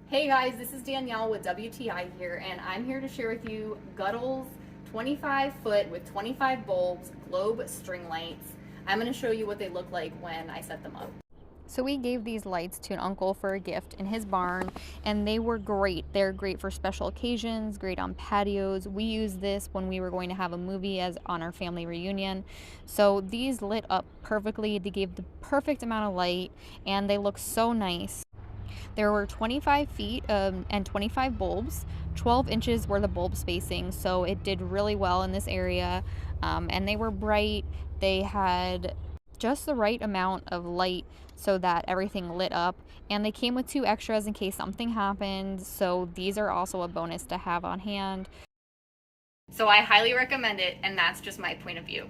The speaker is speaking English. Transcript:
Hey guys, this is Danielle with WTI here, and I'm here to share with you GUDDL's 25 foot with 25 bulbs globe string lights. I'm going to show you what they look like when I set them up. So we gave these lights to an uncle for a gift in his barn, and they were great. They're great for special occasions, great on patios. We used this when we were going to have a movie as on our family reunion. So these lit up perfectly. They gave the perfect amount of light, and they look so nice. There were 25 feet and 25 bulbs. 12 inches were the bulb spacing, so it did really well in this area. And they were bright. They had just the right amount of light so that everything lit up. And they came with 2 extras in case something happened. So these are also a bonus to have on hand. So I highly recommend it, and that's just my point of view.